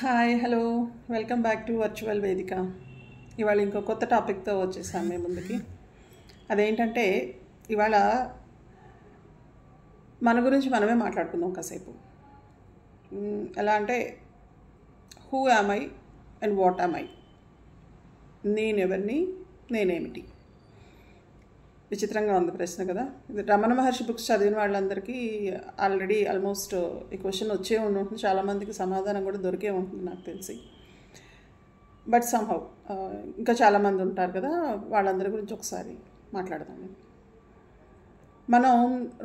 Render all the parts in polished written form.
Hi hello welcome back to virtual వేదిక. ఇవాళ ఇంకో కొత్త టాపిక్తో వచ్చేసాను మీ ముందుకి. అదేంటంటే ఇవాళ మన గురించి మనమే మాట్లాడుకుందాం కాసేపు. ఎలా అంటే who am I and what am I, నేనెవరిని, నేనేమిటి. విచిత్రంగా ఉంది ప్రశ్న కదా. ఇది రమణ మహర్షి బుక్స్ చదివిన వాళ్ళందరికీ ఆల్రెడీ ఆల్మోస్ట్ ఈ క్వశ్చన్ వచ్చే ఉంటుంది. చాలామందికి సమాధానం కూడా దొరికే ఉంటుంది నాకు తెలిసి. బట్ సమ్హౌ ఇంకా చాలామంది ఉంటారు కదా, వాళ్ళందరి గురించి ఒకసారి మాట్లాడదాం. మనం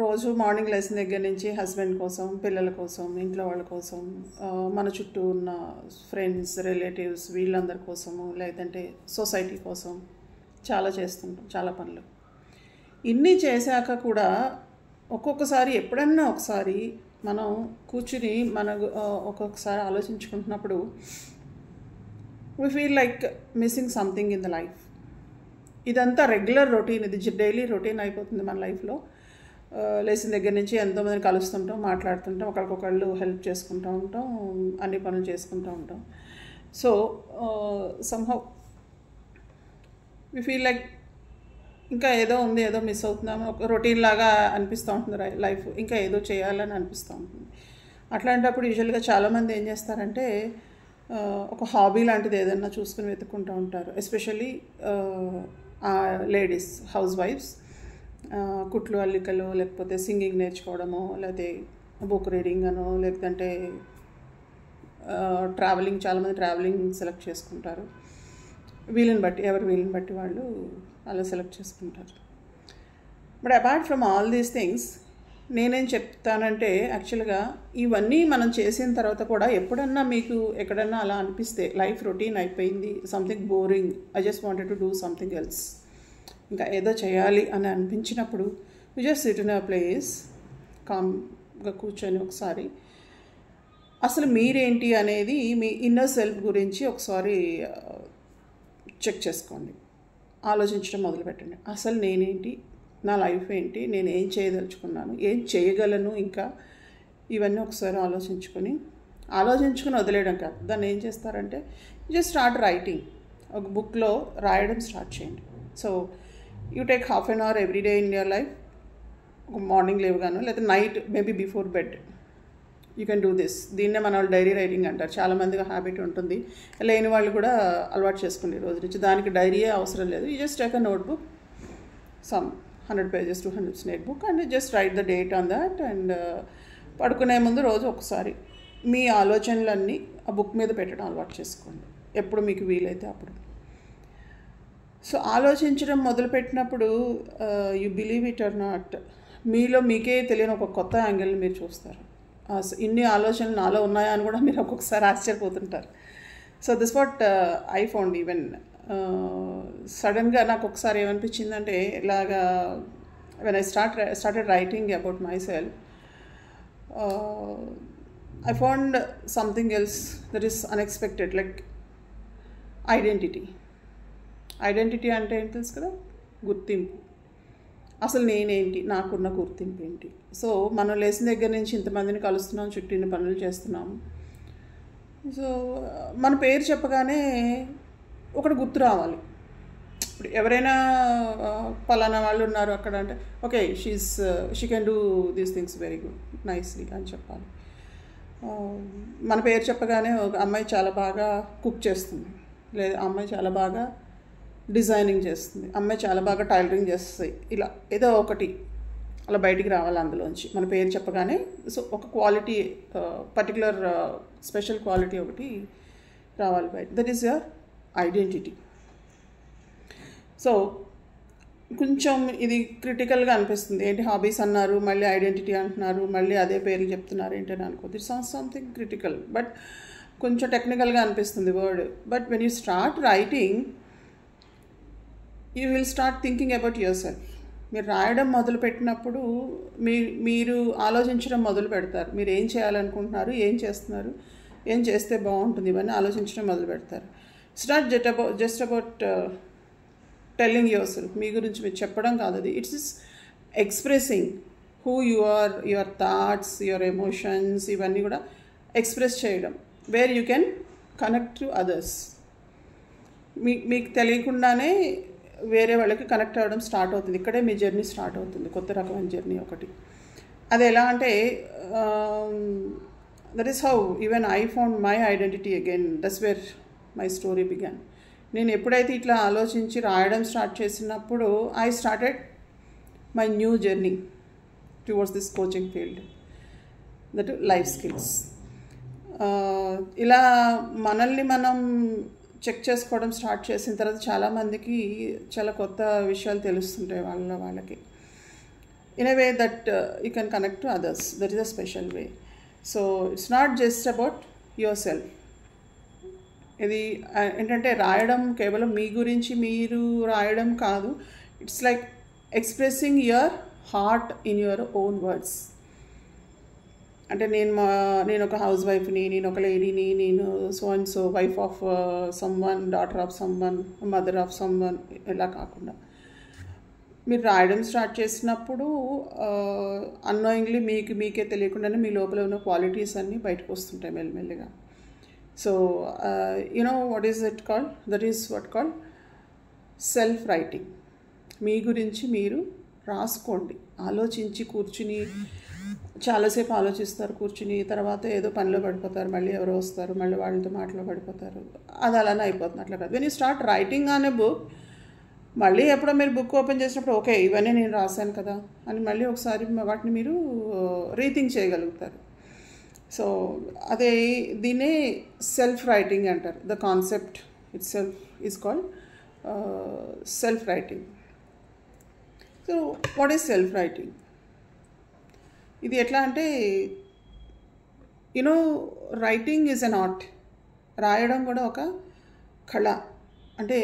రోజు మార్నింగ్ లేచిన దగ్గర నుంచి హస్బెండ్ కోసం, పిల్లల కోసం, ఇంట్లో వాళ్ళ కోసం, మన చుట్టూ ఉన్న ఫ్రెండ్స్, రిలేటివ్స్, వీళ్ళందరి కోసము, లేదంటే సొసైటీ కోసం చాలా చేస్తుంటాం, చాలా పనులు. ఇన్ని చేశాక కూడా ఒక్కొక్కసారి ఎప్పుడన్నా ఒకసారి మనం కూర్చుని ఒక్కొక్కసారి ఆలోచించుకుంటున్నప్పుడు we feel like missing something in the life. ఇదంతా రెగ్యులర్ రొటీన్, ఇది డైలీ రొటీన్ అయిపోతుంది మన లైఫ్లో. లేచిన దగ్గర నుంచి ఎంతోమందిని కలుస్తుంటాం, మాట్లాడుతుంటాం, ఒకరికొకళ్ళు హెల్ప్ చేసుకుంటూ ఉంటాం, అన్ని పనులు చేసుకుంటూ ఉంటాం. So somehow we feel like ఇంకా ఏదో ఉంది, ఏదో మిస్ అవుతున్నాము, ఒక రొటీన్ లాగా అనిపిస్తూ ఉంటుంది లైఫ్, ఇంకా ఏదో చేయాలని అనిపిస్తూ ఉంటుంది. అట్లాంటప్పుడు యూజువల్గా చాలామంది ఏం చేస్తారంటే ఒక హాబీ లాంటిది ఏదైనా చూసుకుని వెతుక్కుంటూ ఉంటారు. ఎస్పెషల్లీ లేడీస్, హౌస్ వైఫ్స్. కుట్లు, అల్లికలు, లేకపోతే సింగింగ్ నేర్చుకోవడమో, లేకపోతే బుక్ రీడింగ్ అనో, లేదంటే ట్రావెలింగ్. చాలామంది ట్రావెలింగ్ సెలెక్ట్ చేసుకుంటారు. వీళ్ళని బట్టి, ఎవరి వీళ్ళని బట్టి వాళ్ళు అలా సెలెక్ట్ చేసుకుంటారు. But apart from all these things, నేనేం చెప్తానంటే యాక్చువల్గా ఇవన్నీ మనం చేసిన తర్వాత కూడా ఎప్పుడన్నా మీకు ఎక్కడన్నా అలా అనిపిస్తే లైఫ్ రొటీన్ అయిపోయింది, something boring, I just wanted to do something else, ఇంకా ఏదో చేయాలి అని అనిపించినప్పుడు you just SIT in a place, కామ్గా కూర్చొని ఒకసారి అసలు మీరేంటి అనేది, మీ ఇన్నర్ సెల్ఫ్ గురించి ఒకసారి చెక్ చేసుకోండి, ఆలోచించడం మొదలుపెట్టండి. అసలు నేనేంటి, నా లైఫ్ ఏంటి, నేను ఏం చేయదలుచుకున్నాను, ఏం చేయగలను, ఇంకా ఇవన్నీ ఒకసారి ఆలోచించుకొని వదిలేయడం కాదు. దాన్ని ఏం చేస్తారంటే జస్ట్ స్టార్ట్ రైటింగ్. ఒక బుక్లో రాయడం స్టార్ట్ చేయండి. So you take half an hour every day in your life. ఒక మార్నింగ్ లేవగాను, లేదా night maybe before bed you can do this. దీన్నే మన వాళ్ళు డైరీ రైటింగ్ అంటారు. చాలామందికి హ్యాబిట్ ఉంటుంది, లేని వాళ్ళు కూడా అలవాటు చేసుకోండి రోజు నుంచి. దానికి డైరీయే అవసరం లేదు. You just take a notebook, some 100 pages, 200 notebook, and just right the date on that. And పడుకునే ముందు రోజు ఒకసారి మీ ఆలోచనలన్నీ ఆ బుక్ మీద పెట్టడం అలవాటు చేసుకోండి, ఎప్పుడు మీకు వీలైతే అప్పుడు. సో ఆలోచించడం మొదలుపెట్టినప్పుడు you believe it or not, మీలో మీకే తెలియని ఒక కొత్త యాంగిల్ని మీరు చూస్తారు. ఇన్ని ఆలోచనలు నాలో ఉన్నాయా అని కూడా మీరు ఒక్కొక్కసారి ఆశ్చర్యపోతుంటారు. So this what I found. Even సడన్గా నాకు ఒకసారి ఏమనిపించిందంటే, ఇలాగా when I started writing about my self, I found something else that is unexpected, like identity. Identity అంటే ఏంటి తెలుసు కదా, గుర్తింపు. అసలు నేనేంటి, నాకున్న గుర్తింపు ఏంటి. సో మనం లేచిన దగ్గర నుంచి ఇంతమందిని కలుస్తున్నాం, చుట్టూ ఇన్ని పనులు చేస్తున్నాము. సో మన పేరు చెప్పగానే ఒకటి గుర్తు రావాలి. ఇప్పుడు ఎవరైనా పలానా వాళ్ళు ఉన్నారు అక్కడ అంటే, okay she can do these things very good, nicely అని చెప్పాలి. మన పేరు చెప్పగానే ఒక అమ్మాయి చాలా బాగా కుక్ చేస్తుంది, లేదా అమ్మాయి చాలా బాగా డిజైనింగ్ చేస్తుంది, అమ్మాయి చాలా బాగా టైలరింగ్ చేస్తుంది, ఇలా ఏదో ఒకటి అలా బయటికి రావాలి అందులోంచి మన పేరు చెప్పగానే. సో ఒక క్వాలిటీ, పర్టికులర్ స్పెషల్ క్వాలిటీ ఒకటి రావాలి బయట. That is your identity. So కొంచెం ఇది క్రిటికల్గా అనిపిస్తుంది. ఏంటి హాబీస్ అన్నారు, మళ్ళీ ఐడెంటిటీ అంటున్నారు, మళ్ళీ అదే పేర్లు చెప్తున్నారు ఏంటని అనుకోద్దు. It sounds something critical, but కొంచెం టెక్నికల్గా అనిపిస్తుంది word. But when you start writing, you will start thinking about your self. మీరు రాయడం మొదలుపెట్టినప్పుడు మీరు ఆలోచించడం మొదలు పెడతారు. మీరు ఏం చేయాలనుకుంటున్నారు, ఏం చేస్తున్నారు, ఏం చేస్తే బాగుంటుంది, ఇవన్నీ ఆలోచించడం మొదలు పెడతారు. Start just about telling your self. మీ గురించి మీరు చెప్పడం కాదు, అది it's expressing who you are, your thoughts, your emotions, ఇవన్నీ కూడా ఎక్స్ప్రెస్ చేయడం. Where you can connect to others. మీకు తెలియకుండానే వేరే వాళ్ళకి కనెక్ట్ అవ్వడం స్టార్ట్ అవుతుంది. ఇక్కడే మీ జర్నీ స్టార్ట్ అవుతుంది, కొత్త రకమైన జర్నీ ఒకటి. అది ఎలా అంటే that is how even I found my identity again. That's where my story began. నేను ఎప్పుడైతే ఇట్లా ఆలోచించి రాయడం స్టార్ట్ చేసినప్పుడు I started my new journey towards this coaching field, that life skills. ఇలా మనల్ని మనం చెక్ చేసుకోవడం స్టార్ట్ చేసిన తర్వాత చాలామందికి చాలా కొత్త విషయాలు తెలుస్తుంటాయి వాళ్ళకి. In a way that you can connect to others. That is a special way. So it's not just about your self. ఇది ఏంటంటే రాయడం కేవలం మీ గురించి మీరు రాయడం కాదు. It's like expressing your heart in your own words. అంటే నేను ఒక హౌస్ వైఫ్ని, నేను ఒక లేడీని, నేను so and so wife of someone, daughter of someone, mother of someone, ఇలా కాకుండా మీరు రాయడం స్టార్ట్ చేసినప్పుడు అన్నోయింగ్లీ మీకే తెలియకుండానే మీ లోపల ఉన్న క్వాలిటీస్ అన్నీ బయటకు వస్తుంటాయి మెల్లిమెల్లిగా. So you know what is it called? That is what called self writing. మీ గురించి మీరు రాసుకోండి. ఆలోచించి కూర్చుని చాలాసేపు ఆలోచిస్తారు కూర్చుని, తర్వాత ఏదో పనిలో పడిపోతారు, మళ్ళీ ఎవరో వస్తారు, మళ్ళీ వాళ్ళతో మాటలో పడిపోతారు. అది అలానే అయిపోతుంది. అట్లా కాదు. When you start writing on a book, మళ్ళీ ఎప్పుడో మీరు బుక్ ఓపెన్ చేసినప్పుడు ఓకే ఇవన్నీ నేను రాశాను కదా అని మళ్ళీ ఒకసారి వాటిని మీరు రీథింక్ చేయగలుగుతారు. సో అదే దీన్నే సెల్ఫ్ రైటింగ్ అంటారు. The concept it self is called self writing. So what is self writing? ఇది ఎట్లా అంటే you know writing is an art. రాయడం కూడా ఒక కళ. అంటే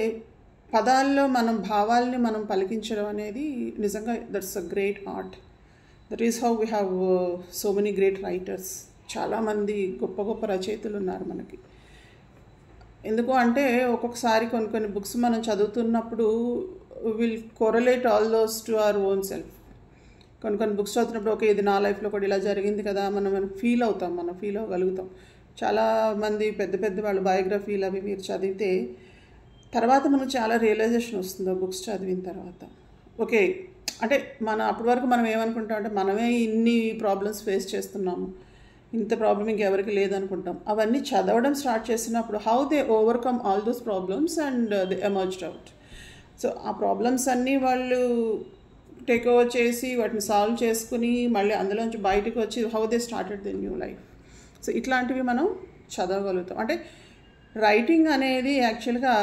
పదాల్లో మనం భావాల్ని మనం పలికించడం అనేది నిజంగా that's a great art. That is how we have so many great writers. చాలామంది గొప్ప గొప్ప రచయితలు ఉన్నారు మనకి. ఎందుకు అంటే ఒక్కొక్కసారి కొన్ని బుక్స్ మనం చదువుతున్నప్పుడు will correlate all those to our own self. కొన్ని బుక్స్ చదువుతున్నప్పుడు ఓకే ఇది నా లైఫ్లో కూడా ఇలా జరిగింది కదా మనం ఫీల్ అవ్వగలుగుతాం. చాలామంది పెద్ద వాళ్ళు బయోగ్రఫీలు అవి మీరు చదివితే తర్వాత మనకు చాలా రియలైజేషన్ వస్తుంది బుక్స్ చదివిన తర్వాత. ఓకే అంటే అప్పటి వరకు మనం ఏమనుకుంటాం అంటే మనమే ఇన్ని ప్రాబ్లమ్స్ ఫేస్ చేస్తున్నాము, ఇంత ప్రాబ్లం ఇంకెవరికి లేదనుకుంటాం. అవన్నీ చదవడం స్టార్ట్ చేసినప్పుడు how they overcome all those problems and they emerged out. So ఆ ప్రాబ్లమ్స్ అన్నీ వాళ్ళు టేక్ ఓవర్ చేసి వాటిని సాల్వ్ చేసుకుని మళ్ళీ అందులోంచి బయటకు వచ్చి how they started the new life. So ఇట్లాంటివి మనం చదవగలుగుతాం. అంటే రైటింగ్ అనేది యాక్చువల్గా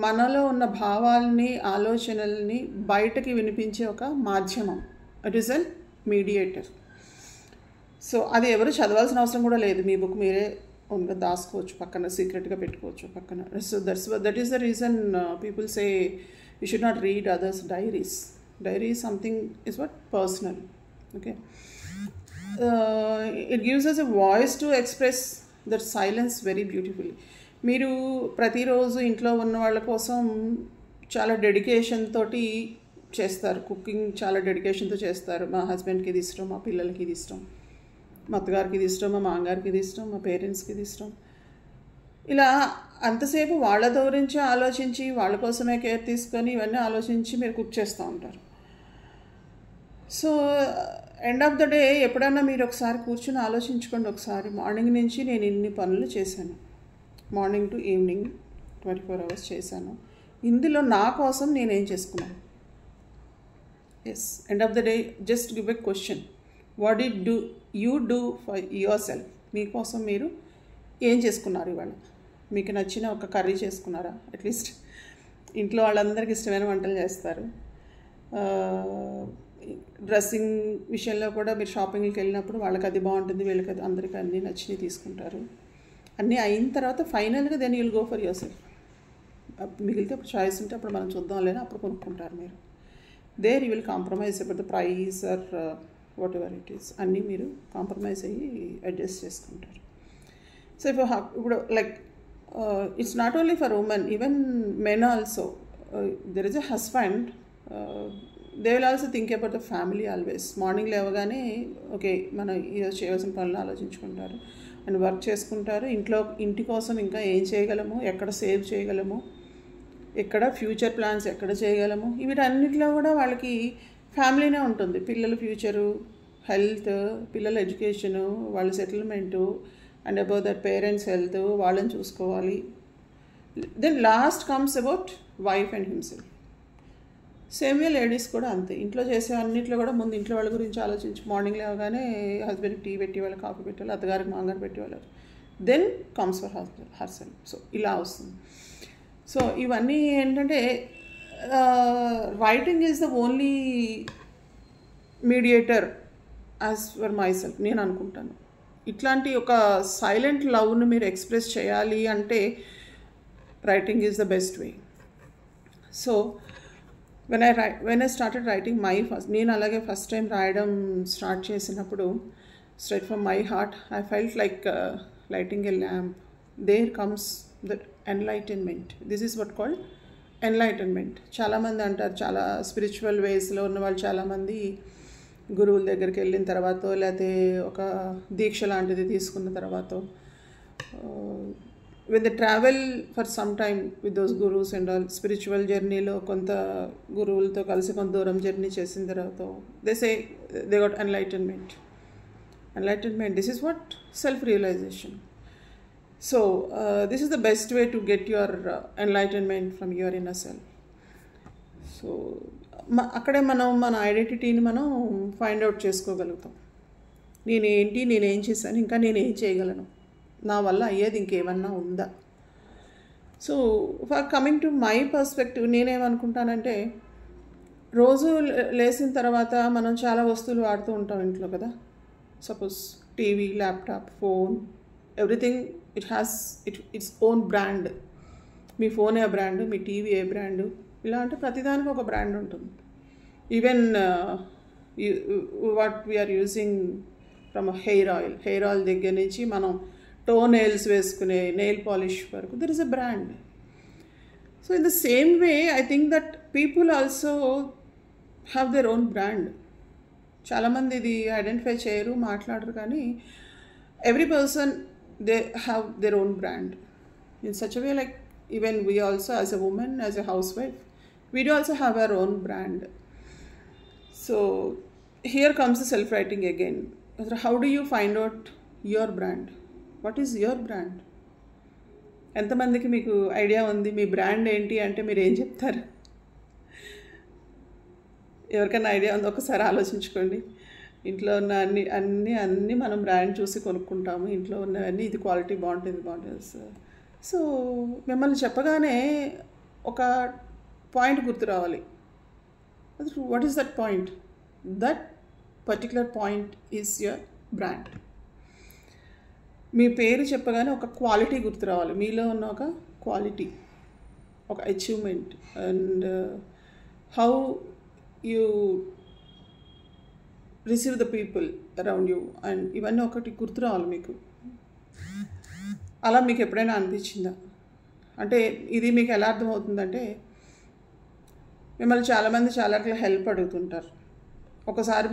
మనలో ఉన్న భావాల్ని ఆలోచనల్ని బయటకి వినిపించే ఒక మాధ్యమం. It is an mediator. So అది ఎవరు చదవాల్సిన అవసరం కూడా లేదు. మీ బుక్ మీరే ఓన్గా దాచుకోవచ్చు, పక్కన సీక్రెట్గా పెట్టుకోవచ్చు పక్కన. So that is the reason people say you should not read others diaries. Diary is something is what personal. Okay, it gives us a voice to express that silence very beautifully. మీరు ప్రతిరోజు ఇంట్లో ఉన్న వాళ్ళ కోసం చాలా dedication తోటి చేస్తారు. Cooking చాలా డెడికేషన్తో చేస్తారు. మా హస్బెండ్కి ఇది ఇష్టం, మా పిల్లలకి ఇది ఇష్టం, మా అత్తగారికి ఇది ఇష్టం, మా మామగారికి ఇది ఇష్టం, మా పేరెంట్స్కి ఇది ఇష్టం. ఇలా అంతసేపు వాళ్ళ గురించి ఆలోచించి వాళ్ళ కోసమే కేర్ తీసుకొని ఇవన్నీ ఆలోచించి మీరు కుక్ చేస్తూ ఉంటారు. So end of the day ఎప్పుడన్నా మీరు ఒకసారి కూర్చొని ఆలోచించుకోండి. ఒకసారి మార్నింగ్ నుంచి నేను ఇన్ని పనులు చేశాను, మార్నింగ్ టు ఈవినింగ్ 24 hours చేశాను, ఇందులో నా కోసం నేనేం చేసుకున్నాను. Yes, end of the day just give a question, what did you do for yourself? మీకోసం మీరు ఏం చేసుకున్నారు ఇవాళ? మీకు నచ్చిన ఒక కర్రీ చేసుకున్నారా? అట్లీస్ట్ ఇంట్లో వాళ్ళందరికీ ఇష్టమైన వంటలు చేస్తారు. డ్రెస్సింగ్ విషయంలో కూడా మీరు షాపింగ్కి వెళ్ళినప్పుడు వాళ్ళకి అది బాగుంటుంది, వీళ్ళకి అది, అందరికీ అన్నీ నచ్చినవి తీసుకుంటారు. అన్నీ అయిన తర్వాత ఫైనల్గా then you'll go for yourself. మిగిలితే అప్పుడు చాయిస్ ఉంటే అప్పుడు మనం చూద్దాం లేని అప్పుడు కొనుక్కుంటారు మీరు. There you will compromise about the price or whatever it is. అన్నీ మీరు కాంప్రమైజ్ అయ్యి అడ్జస్ట్ చేసుకుంటారు. సో ఇప్పుడు like it's not only for women, even men also. There is a husband, they will also think about the family always. Morning లేవగానే okay మనం ఈరోజు చేయవలసిన పనులు ఆలోచించుకుంటారు. అండ్ వర్క్ చేసుకుంటారు. ఇంటి కోసం ఇంకా ఏం చేయగలము, ఎక్కడ సేవ్ చేయగలము, ఎక్కడ ఫ్యూచర్ ప్లాన్స్ ఎక్కడ చేయగలము, వీటన్నిటిలో కూడా వాళ్ళకి ఫ్యామిలీనే ఉంటుంది. పిల్లల ఫ్యూచరు, హెల్త్, పిల్లల ఎడ్యుకేషను, వాళ్ళ settlement, and about that parents health, వాళ్ళని చూసుకోవాలి. Then last comes about wife and himself. Same way ladies కూడా అంతే. ఇంట్లో చేసే అన్నింటిలో కూడా ముందు ఇంట్లో వాళ్ళ గురించి ఆలోచించి మార్నింగ్ లేవగానే హస్బెండ్కి టీ పెట్టేవాళ్ళు, కాఫీ పెట్టేవాళ్ళు, అత్తగారికి మాంగారు పెట్టేవాళ్ళు. Then comes for herself. So ఇలా వస్తుంది. సో ఇవన్నీ ఏంటంటే writing is the only mediator as for myself నేను అనుకుంటాను. ఇట్లాంటి ఒక సైలెంట్ లవ్ను మీరు ఎక్స్ప్రెస్ చేయాలి అంటే writing is the best way. So when I started writing my first, నేను అలాగే ఫస్ట్ టైం రాయడం స్టార్ట్ చేసినప్పుడు straight from my heart I felt like lighting a lamp. There comes that enlightenment. This is what called enlightenment. చాలామంది అంటారు, చాలా spiritual వేస్లో ఉన్న వాళ్ళు చాలామంది గురువుల దగ్గరికి వెళ్ళిన తర్వాత లేకపోతే ఒక దీక్ష లాంటిది తీసుకున్న తర్వాత when they travel for some time with those gurus and all, spiritual journey lo konta guruulto kalisi konta dooram journey chesin tarvata they say they got enlightenment. This is what self realization. So this is the best way to get your enlightenment from your inner self. So akkade మనం మన ఐడెంటిటీని మనం find out చేసుకోగలుగుతాం. నేనేంటి, నేనేం చేశాను, ఇంకా నేనేం చేయగలను, నా వల్ల అయ్యేది ఇంకేమన్నా ఉందా. So for coming to my perspective, నేనేమనుకుంటానంటే రోజు లేచిన తర్వాత మనం చాలా వస్తువులు వాడుతూ ఉంటాం ఇంట్లో కదా. Suppose TV, laptop, phone, everything its own brand. మీ ఫోన్ ఏ బ్రాండ్, మీ టీవీ ఏ బ్రాండు, ఇలా అంటే ప్రతిదానికి ఒక బ్రాండ్ ఉంటుంది. Even what we are using from hair oil దగ్గర నుంచి మనం టో నెయిల్స్ వేసుకునే నెయిల్ పాలిష్ వరకు there is a brand. So in the same way I think that people also have their own brand. చాలామంది ఇది ఐడెంటిఫై చేయరు, మాట్లాడరు, కానీ every person they have their own brand in such a way like even we also as a women, as a house wife, we do also have our own brand. So here comes the self writing again. How do you find out your brand? What is your brand? ఎంతమందికి మీకు idea ఉంది మీ brand ఏంటి అంటే మీరు ఏం చెప్తారు? ఎవరికైనా idea ఉందో ఒకసారి ఆలోచించుకోండి. ఇంట్లో ఉన్న అన్నీ మనం బ్రాండ్ చూసి కొనుక్కుంటాము. ఇంట్లో ఉన్నవన్నీ ఇది క్వాలిటీ బాగుంటుంది. సో మిమ్మల్ని చెప్పగానే ఒక పాయింట్ గుర్తు రావాలి. What is that point? That particular point is your brand. మీ పేరు చెప్పగానే ఒక క్వాలిటీ గుర్తు రావాలి. మీలో ఉన్న ఒక క్వాలిటీ, ఒక achievement, and how you receive the people around you, and ఇవన్నీ ఒకటి గుర్తు రావాలి మీకు. అలా మీకు ఎప్పుడైనా అనిపించిందా? అంటే ఇది మీకు ఎలా అర్థమవుతుందంటే, మిమ్మల్ని చాలామంది చాలా రకాల హెల్ప్ అడుగుతుంటారు.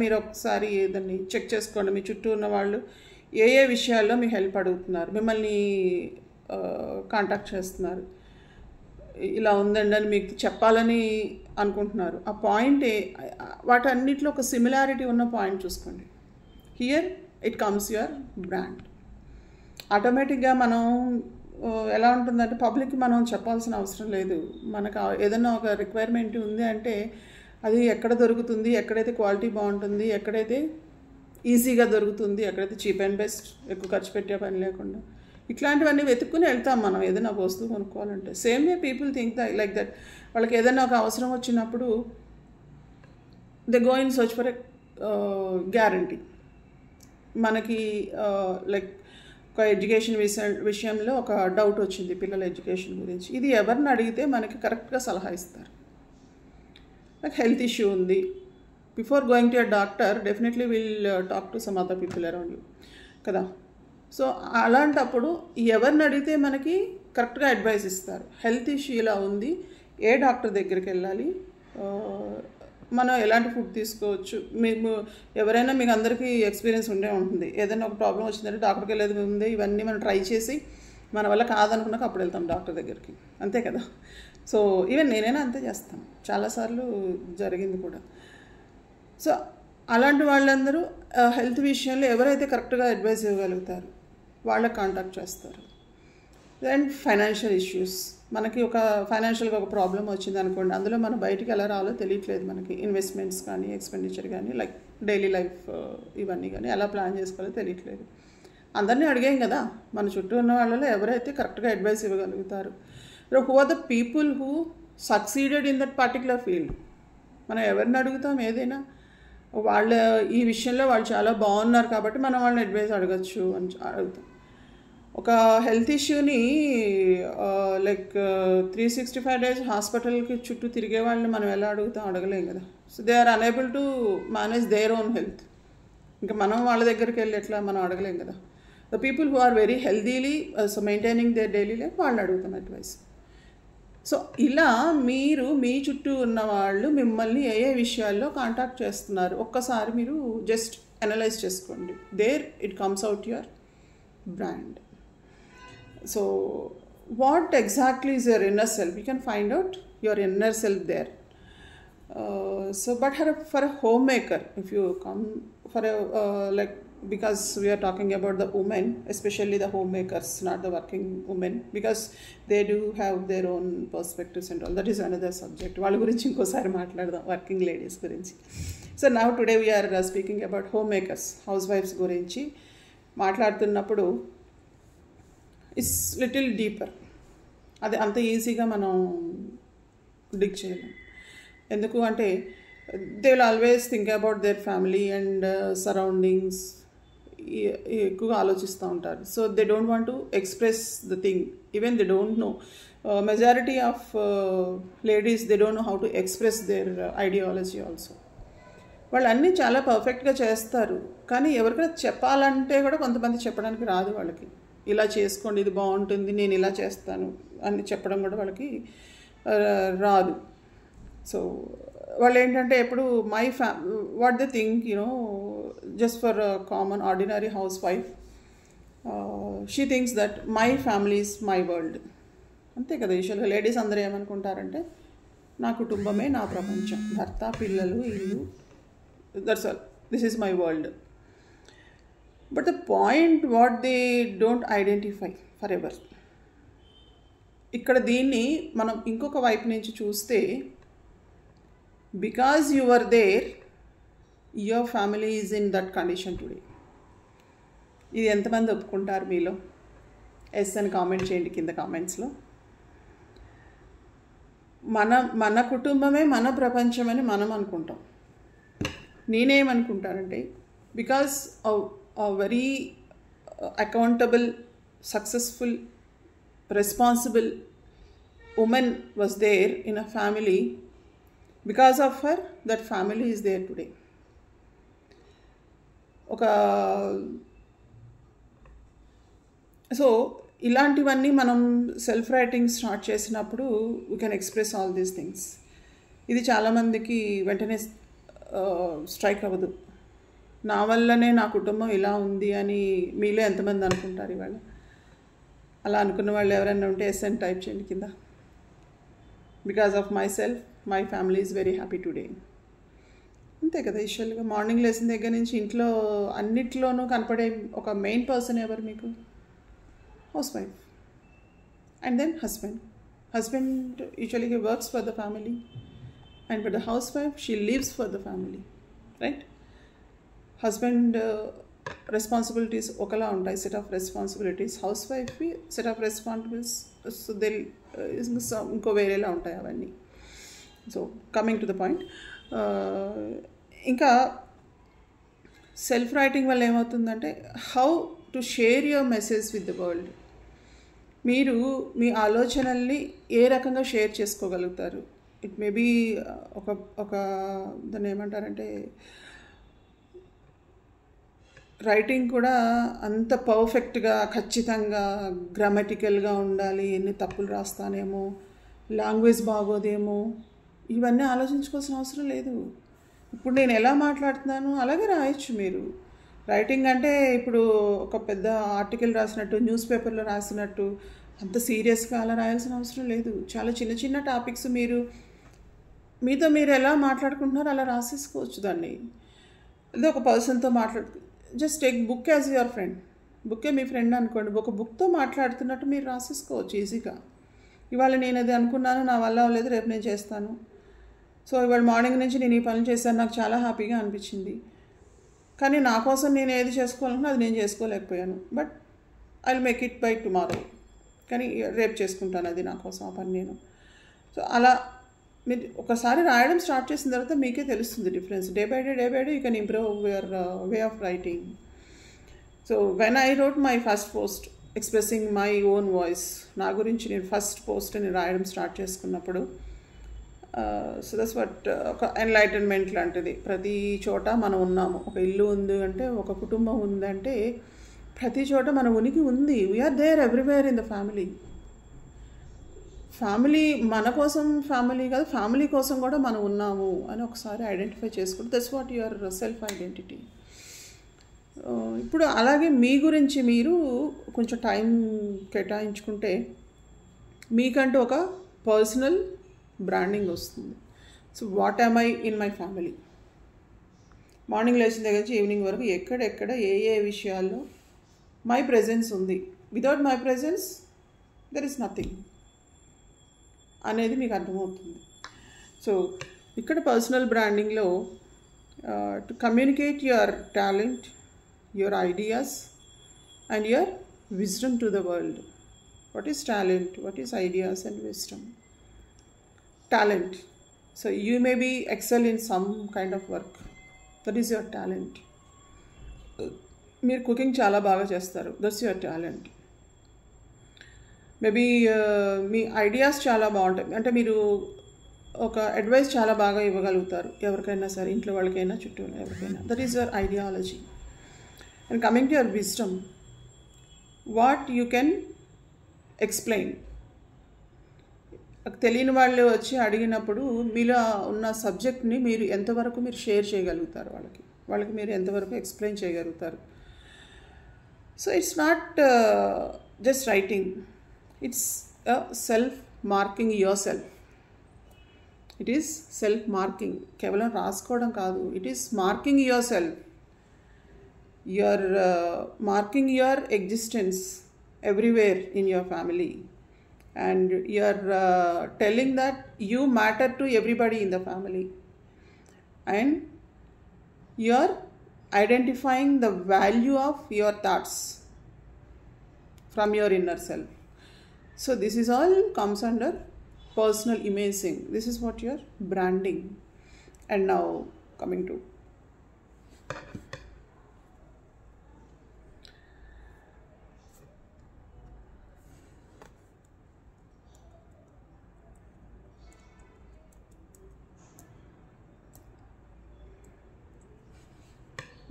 మీరు ఒకసారి ఏదన్నీ చెక్ చేసుకోండి. మీ చుట్టూ ఉన్న వాళ్ళు ఏ విషయాల్లో మీ హెల్ప్ అడుగుతున్నారు, మిమ్మల్ని కాంటాక్ట్ చేస్తున్నారు, ఇలా ఉందండి అని మీకు చెప్పాలని అనుకుంటున్నారు. ఆ పాయింట్ వాటన్నిటిలో ఒక సిమిలారిటీ ఉన్న పాయింట్ చూసుకోండి. Here it comes your brand. ఆటోమేటిక్గా మనం ఎలా ఉంటుందంటే పబ్లిక్కి మనం చెప్పాల్సిన అవసరం లేదు. మనకు ఏదైనా ఒక రిక్వైర్మెంట్ ఉంది అంటే అది ఎక్కడ దొరుకుతుంది, ఎక్కడైతే క్వాలిటీ బాగుంటుంది, ఎక్కడైతే ఈజీగా దొరుకుతుంది, ఎక్కడైతే చీప్ అండ్ బెస్ట్, ఎక్కువ ఖర్చు పెట్టే పని లేకుండా, ఇట్లాంటివన్నీ వెతుక్కుని వెళ్తాం మనం ఏదైనా ఒక వస్తువు కొనుక్కోవాలంటే. Same way people think like that. వాళ్ళకి ఏదైనా ఒక అవసరం వచ్చినప్పుడు they go in search for a guarantee. మనకి లైక్ ఒక ఎడ్యుకేషన్ విషయంలో ఒక డౌట్ వచ్చింది పిల్లల ఎడ్యుకేషన్ గురించి. ఇది ఎవరిని అడిగితే మనకి కరెక్ట్గా సలహా ఇస్తారు. లైక్ హెల్త్ ఇష్యూ ఉంది, before going to a doctor definitely will talk to some other people around you కదా. సో అలాంటప్పుడు ఎవరిని అడిగితే మనకి కరెక్ట్గా అడ్వైస్ ఇస్తారు. హెల్త్ ఇష్యూ ఇలా ఉంది, ఏ డాక్టర్ దగ్గరికి వెళ్ళాలి, మనం ఎలాంటి ఫుడ్ తీసుకోవచ్చు. మేము ఎవరైనా మీకు అందరికీ ఎక్స్పీరియన్స్ ఉండే ఉంటుంది. ఏదైనా ఒక ప్రాబ్లం వచ్చిందంటే డాక్టర్కి వెళ్ళేది ముందే ఇవన్నీ మనం ట్రై చేసి మన వల్ల కాదనుకున్నాక అప్పుడు వెళ్తాం డాక్టర్ దగ్గరికి, అంతే కదా. సో ఈవెన్ నేనైనా అంతే చేస్తాను, చాలాసార్లు జరిగింది కూడా. సో అలాంటి వాళ్ళందరూ హెల్త్ విషయంలో ఎవరైతే కరెక్ట్గా అడ్వైస్ ఇవ్వగలుగుతారు వాళ్ళకి కాంటాక్ట్ చేస్తారు. అండ్ ఫైనాన్షియల్ ఇష్యూస్, మనకి ఒక ఫైనాన్షియల్గా ఒక ప్రాబ్లం వచ్చింది అనుకోండి, అందులో మనం బయటికి ఎలా రావాలో తెలియట్లేదు మనకి. ఇన్వెస్ట్మెంట్స్ కానీ ఎక్స్పెండిచర్ కానీ లైక్ డైలీ లైఫ్ ఇవన్నీ కానీ ఎలా ప్లాన్ చేసుకోవాలో తెలియట్లేదు. అందరినీ అడిగాం కదా, మన చుట్టూ ఉన్న వాళ్ళలో ఎవరైతే కరెక్ట్గా అడ్వైస్ ఇవ్వగలుగుతారు, who are the people who succeeded in that particular field. మనం ఎవరిని అడుగుతాం ఏదైనా, వాళ్ళ ఈ విషయంలో వాళ్ళు చాలా బాగున్నారు కాబట్టి మనం వాళ్ళని అడ్వైస్ అడగచ్చు అని అడుగుతాం. ఒక హెల్త్ ఇష్యూని లైక్ 365 days హాస్పిటల్కి చుట్టూ తిరిగే వాళ్ళని మనం ఎలా అడుగుతాం, అడగలేం కదా. So they are unable to manage their own health. ఇంకా మనం వాళ్ళ దగ్గరికి వెళ్ళి ఎట్లా మనం అడగలేం కదా. The people who are very healthily so maintaining their daily life, వాళ్ళు అడుగుతాం అడ్వైస్. సో ఇలా మీరు మీ చుట్టూ ఉన్న వాళ్ళు మిమ్మల్ని ఏ ఏ విషయాల్లో కాంటాక్ట్ చేస్తున్నారు ఒక్కసారి మీరు జస్ట్ అనలైజ్ చేసుకోండి. There it comes out your brand. So what exactly is your inner self? You can find out your inner self there. But for a homemaker, if you come for a like, because we are talking about the women, especially the homemakers, not the working women, because they do have their own perspectives and all. That is another subject. వాళ్ళ గురించి ఇంకోసారి మాట్లాడదాం, working ladies గురించి. So now today we are speaking about homemakers, housewives గురించి మాట్లాడుతున్నప్పుడు it's little deeper. అది అంత ఈజీగా మనం డిగ్ చేయలేం. ఎందుకు అంటే they will always think about their family and surroundings, ఎక్కువగా ఆలోచిస్తూ ఉంటారు. So they don't want to express the thing, even they don't know. Majority of ladies they don't know how to express their ideology also. వాళ్ళు అన్నీ చాలా పర్ఫెక్ట్గా చేస్తారు, కానీ ఎవరికైనా చెప్పాలంటే కూడా కొంతమంది చెప్పడానికి రాదు వాళ్ళకి. ఇలా చేసుకోండి, ఇది బాగుంటుంది, నేను ఇలా చేస్తాను అని చెప్పడం కూడా వాళ్ళకి రాదు. సో వాళ్ళు ఏంటంటే ఎప్పుడు what they think, just for common ordinary house wife, she thinks that my family is my world. అంతే కదా. యూజువల్గా లేడీస్ అందరూ ఏమనుకుంటారంటే నా కుటుంబమే నా ప్రపంచం, భర్త, పిల్లలు, ఇల్లు, that's all, this is my world. But the point what they don't identify forever. ఇక్కడ దీన్ని మనం ఇంకొక వైపు నుంచి చూస్తే, because you are there, your family is in that condition today. ఇది ఎంతమంది ఒప్పుకుంటారు మీలో? ఎస్ అని కామెంట్ చేయండి కింద కామెంట్స్లో. మన కుటుంబమే మన ప్రపంచం అని మనం అనుకుంటాం. నేనేమనుకుంటానంటే, because a very accountable, successful, responsible woman was there in a family. Because of her, that family is there today. So ఇలాంటివన్నీ మనం సెల్ఫ్ రైటింగ్ స్టార్ట్ చేసినప్పుడు we can express all these things. ఇది చాలామందికి వెంటనే స్ట్రైక్ అవ్వదు. నా వల్లనే నా కుటుంబం ఇలా ఉంది అని మీలో ఎంతమంది అనుకుంటారు ఇవాళ? అలా అనుకున్న వాళ్ళు ఎవరైనా ఉంటే ఎస్ అని టైప్ చేయండి కింద. Because of my self, my family is very happy today. అంతే కదా. యూజువల్గా మార్నింగ్ లేచిన దగ్గర నుంచి ఇంట్లో అన్నిట్లోనూ కనపడే ఒక మెయిన్ పర్సన్ ఎవరు మీకు? House wife. And then husband usually he works for the family, and but the house wife she lives for the family, right? Husband responsibilities ఒకలా ఉంటాయి, సెట్ ఆఫ్ రెస్పాన్సిబిలిటీస్. హౌస్ వైఫ్వి సెట్ ఆఫ్ రెస్పాన్సిబిలిటీస్ ఇంకో వేరేలా ఉంటాయి అవన్నీ. So coming to the point, ఇంకా self writing వల్ల ఏమవుతుందంటే, how to share your message with the world. మీరు మీ ఆలోచనల్ని ఏ రకంగా షేర్ చేసుకోగలుగుతారు? ఇట్ మే బీ ఒక దాన్ని ఏమంటారంటే, రైటింగ్ కూడా అంత పర్ఫెక్ట్గా, ఖచ్చితంగా, గ్రామటికల్గా ఉండాలి, ఎన్ని తప్పులు రాస్తానేమో, లాంగ్వేజ్ బాగోదేమో, ఇవన్నీ ఆలోచించుకోవాల్సిన అవసరం లేదు. ఇప్పుడు నేను ఎలా మాట్లాడుతున్నాను అలాగే రాయొచ్చు మీరు. రైటింగ్ అంటే ఇప్పుడు ఒక పెద్ద ఆర్టికల్ రాసినట్టు, న్యూస్ పేపర్లో రాసినట్టు అంత సీరియస్గా అలా రాయాల్సిన అవసరం లేదు. చాలా చిన్న చిన్న టాపిక్స్ మీతో మీరు ఎలా మాట్లాడుకుంటున్నారో అలా రాసేసుకోవచ్చు దాన్ని. అదే ఒక పర్సన్తో just take book as your friend. బుక్కే మీ ఫ్రెండ్ అనుకోండి. ఒక బుక్తో మాట్లాడుతున్నట్టు మీరు రాసేసుకోవచ్చు ఈజీగా. ఇవాళ నేను అది అనుకున్నాను, నా వల్ల అవ్వలేదు, రేపు నేను చేస్తాను. సో ఇవాళ మార్నింగ్ నుంచి నేను ఈ పని చేశాను, నాకు చాలా హ్యాపీగా అనిపించింది, కానీ నా కోసం నేను ఏది చేసుకోవాలనుకున్నా అది నేను చేసుకోలేకపోయాను. But I will make it by tomorrow. కానీ రేపు చేసుకుంటాను అది నా కోసం ఆ పని నేను. సో అలా మీరు ఒకసారి రాయడం స్టార్ట్ చేసిన తర్వాత మీకే తెలుస్తుంది difference. Day by day you can improve your way of writing. So when I wrote my first post expressing my own voice, నా గురించి నేను ఫస్ట్ పోస్ట్ నేను రాయడం స్టార్ట్ చేసుకున్నప్పుడు, సో దట్స్ వాట్ ఒక ఎన్లైటన్మెంట్ లాంటిది. ప్రతి చోట మనం ఉన్నాము. ఒక ఇల్లు ఉంది అంటే, ఒక కుటుంబం ఉందంటే ప్రతి చోట మన ఉనికి ఉంది. We are there everywhere in the family. Family మన కోసం ఫ్యామిలీ కాదు, ఫ్యామిలీ కోసం కూడా మనం ఉన్నాము అని ఒకసారి ఐడెంటిఫై చేసుకుంటే that's what your self identity. ఇప్పుడు అలాగే మీ గురించి మీరు కొంచెం టైం కేటాయించుకుంటే మీకంటూ ఒక పర్సనల్ బ్రాండింగ్ వస్తుంది. So what am I in my family? Morning లేచిన దగ్గర నుంచి ఈవినింగ్ వరకు ఎక్కడెక్కడ ఏ విషయాల్లో మై ప్రెజెన్స్ ఉంది, without my presence there is nothing అనేది మీకు అర్థమవుతుంది. సో ఇక్కడ పర్సనల్ బ్రాండింగ్లో to communicate your talent, your ideas and your wisdom to the world. What is talent? What is ideas and wisdom? Talent. So you may be excel in some kind of work. That is your talent. మీరు cooking చాలా బాగా చేస్తారు. That's your talent. Maybe me ideas చాలా బాగుంటాయి. అంటే మీరు ఒక advice చాలా బాగా ఇవ్వగలుగుతారు ఎవరికైనా సరే, ఇంట్లో వాళ్ళకైనా చుట్టూ ఎవరికైనా. That is your ideology. And coming to your wisdom, what you can explain. తెలియని వాళ్ళు వచ్చి అడిగినప్పుడు మీలో ఉన్న సబ్జెక్ట్ని మీరు ఎంతవరకు మీరు షేర్ చేయగలుగుతారు, వాళ్ళకి మీరు ఎంతవరకు ఎక్స్ప్లెయిన్ చేయగలుగుతారు. So it's not just writing, it's self marking your self. It is self marking. కేవలం రాసుకోవడం కాదు, it is marking your self. You're marking your existence everywhere in your family, and you're telling that you matter to everybody in the family, and you're identifying the value of your thoughts from your inner self. So this is all comes under personal imaging. This is what you're branding. And now coming to